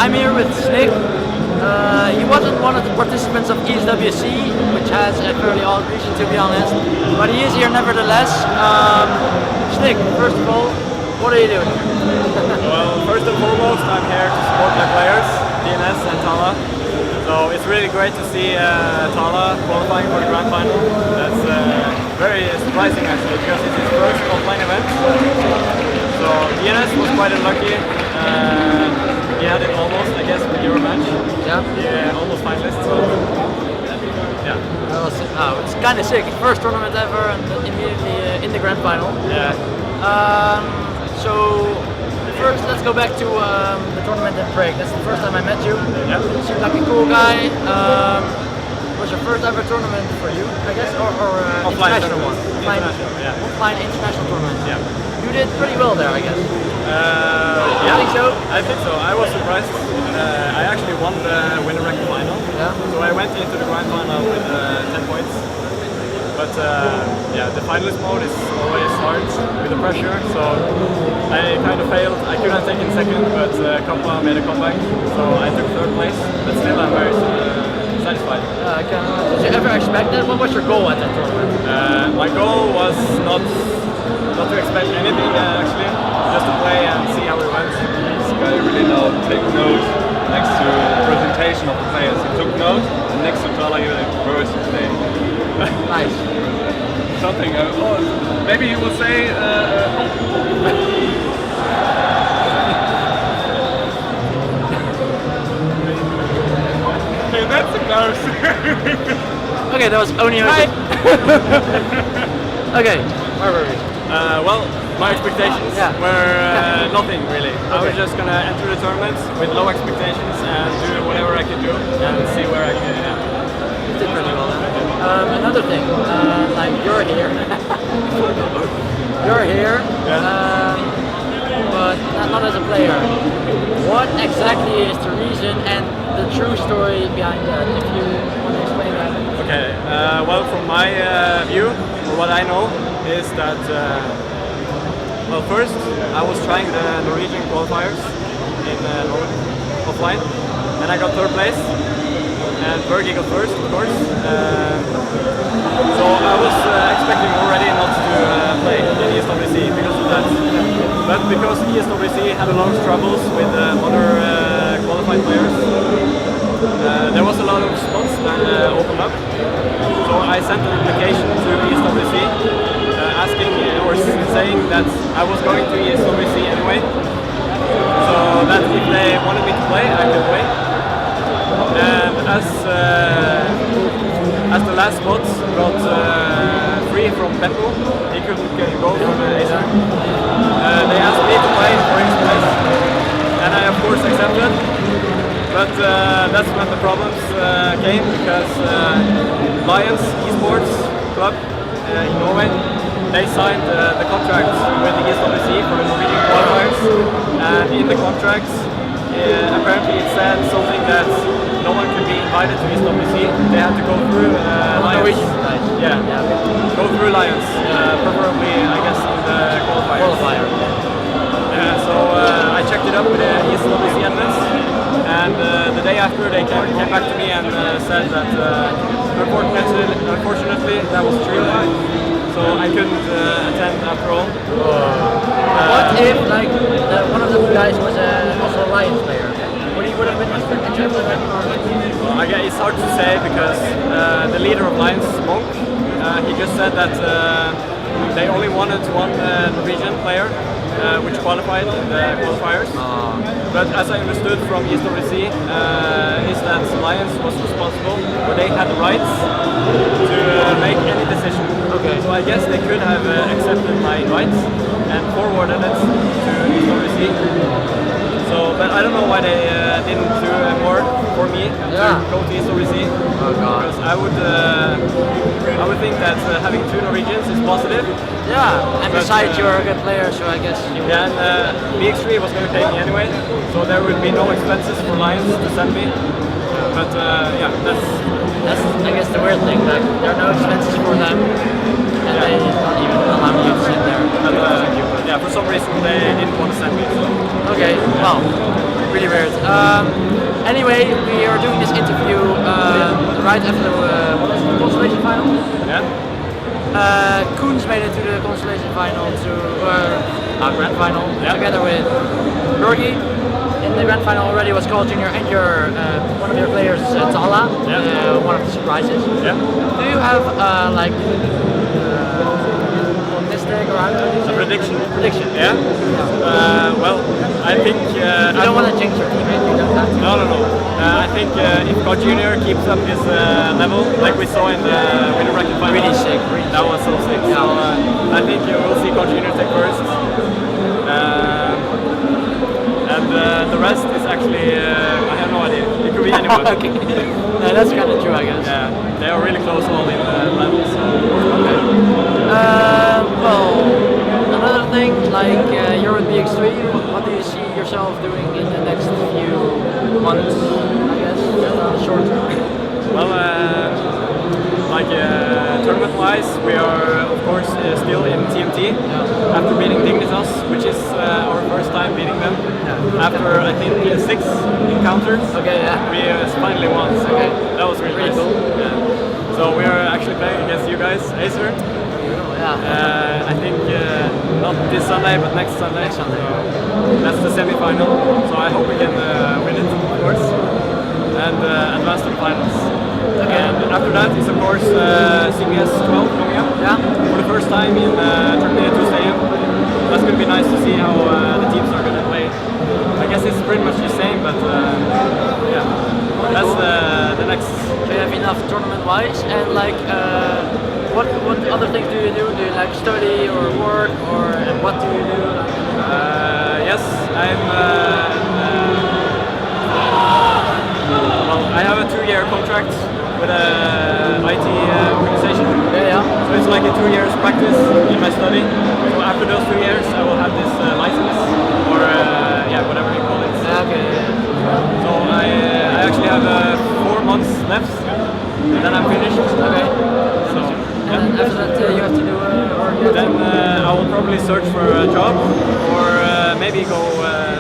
I'm here with ZNIK. He wasn't one of the participants of ESWC, which has a fairly odd region to be honest, but he is here nevertheless. ZNIK, first of all, what are you doing here? Well, first and foremost, I'm here to support my players, DNS and Tala. So it's really great to see Tala qualifying for the grand final. That's very surprising actually, because it's his first offline event. So DNS was quite unlucky. He had it almost, I guess, with your match. Yeah, almost finalist. So yeah. It's kind of sick. First tournament ever, and immediately in the grand final. Yeah. So first, let's go back to the tournament in Prague. That's the first time I met you. Yeah. You seem like a cool guy. Was your first ever tournament for you, I guess, or international one? Offline international tournament. Yeah. You did pretty well there, I guess. Yeah. I think so. I think so. I was surprised. I actually won the winner rank final. Yeah. So I went into the grand final with 10 points. But yeah, the finalist mode is always hard with the pressure, so I kind of failed. I could have taken second, but Kappa made a comeback, so I took third place. But still, I'm very satisfied. Did you ever expect that? What was your goal at that tournament? My goal was not to expect anything actually, just to play and see how it went. This guy really now take notes next to the presentation of the players. He took notes, and next to Tala he first play. Nice. Something. Maybe you will say. Hey, that's embarrassing. Okay, that was only. Okay, where were we? Well, my expectations were nothing really. I was just gonna enter the tournament with low expectations and do whatever I could do and see where I could. You did pretty well then. Another thing, like you're here. You're here, but not as a player. What exactly is the reason and the true story behind that? If you want to explain that. Okay. Well, from my view, or what I know, is that well, first I was trying the Norwegian qualifiers in Norway offline, and I got third place. And Bergie got first, of course. So I was expecting already not to play in ESWC because of that. But because ESWC had a lot of troubles with other qualified players, there was a lot of spots that opened up. So I sent an application to ESWC asking or saying that I was going to ESWC anyway. So that if they wanted me to play, I could play. And as the last spot got free from Beppo, he couldn't go for the Acer. They asked me to play for his place, and I of course accepted. But that's when the problems came, because Lions Esports Club in Norway, they signed the contract with the ESWC for the Norwegian qualifiers, and in the contract apparently it said something that no one could be invited to ESWC. They had to go through Lions. Yeah, go through Lions, preferably I guess in the qualifier. So I checked it up with the ESWC admins, and the day after they came back to me and said that unfortunately that was true. So I couldn't attend after all. What if like one of the guys was also a Lions player? Would have been accepted? I guess it's hard to say because the leader of Lions, Monk, he just said that they only wanted one Norwegian player which qualified in the qualifiers. But as I understood from ESWC, is that Lions was responsible, or they had the rights to make any decision. Okay. So I guess they could have accepted my rights and forwarded it to ESWC. So, but I don't know why they didn't do more for me to go to ESWC. Oh God. Because I would think that having two Norwegians is positive. Yeah, and besides you're a good player, so I guess you would. Yeah, and BX3 was going to pay me anyway, so there would be no expenses for Lions to send me. But yeah, that's I guess the weird thing. Like there are no expenses for them, and they don't even allow you to send there. But, yeah, for some reason they didn't want to send me. So. Okay, well. really weird. Anyway, we are doing this interview right after the consolation final. Yeah. Koens made it to the consolation final to our grand final together with Bergie. In the grand final already was Carl Jr. and your one of your players, Tala, one of the surprises. Yeah. Do you have like mistake or A prediction? Prediction. Yeah. Well, I think. You don't want to jinx your teammate. You don't have to. No. I think if God Junior keeps up his level, like we saw in the winter bracket final, Really sick. Really that was so sick. Yeah. So I think we'll see God Junior take first, and the rest is actually I have no idea. It could be anyone. Okay. No, that's kind of true, I guess. Yeah, they are really close all in levels. Okay. Well, another thing, like you're with BX3, what do you see yourself doing in the next few months, I guess, short term? Well, like tournament-wise, we are of course still in TMT after beating Dignitas, which is our first time beating them. After I think 6 encounters, Okay, yeah. we finally won. So Okay. that was really Pretty nice. cool. Yeah. So we are actually playing against you guys, Acer. Yeah. I think not this Sunday, but next Sunday. Next Sunday. So that's the semi-final. So I hope we can win it, of course, and advance to the finals. Okay. And after that is of course CBS 12 coming up. Yeah. For the first time in TrackMania 2 Stadium. That's going to be nice to see how the teams are going to play. I guess it's pretty much the same, but yeah, that's the next. Do you have enough tournament-wise, and like what other things do you do? Do you like study or work, or what do you do? Yes, I'm. Well, I have a 2-year contract with a IT organization. Yeah. So it's like a 2 years practice in my study. So after those 2 years, I will have this license, or yeah, whatever you call it. Okay. So I actually have 4 months left, and then I'm finished. Okay. So And then after that, you have to do or then I will probably search for a job, or maybe go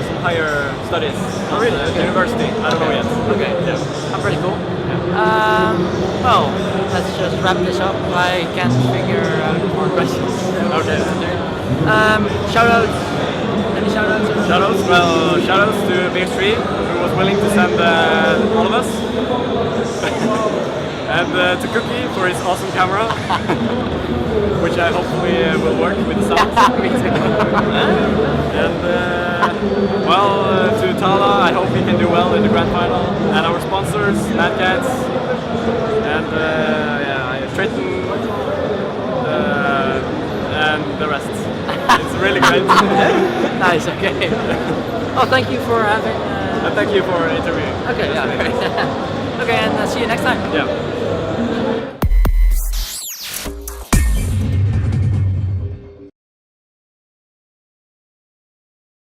some higher studies at university. I don't know yet. Okay. Yeah. I'm pretty cool. Well, let's just wrap this up. I can't figure out more questions. Okay. Shoutouts. Any shoutouts? Shoutouts? Well, shoutouts to BX3, who was willing to send all of us. And to Cookie for his awesome camera, which I hopefully will work with the sound. Me too. And well, to Tala, I hope he can do well in the grand final. And our sponsors, Madcats, and yeah, Triton, and the rest. It's really great. Nice. Okay. Oh, thank you for having. And thank you for interviewing. Okay. Yeah. Okay, and see you next time. Yeah.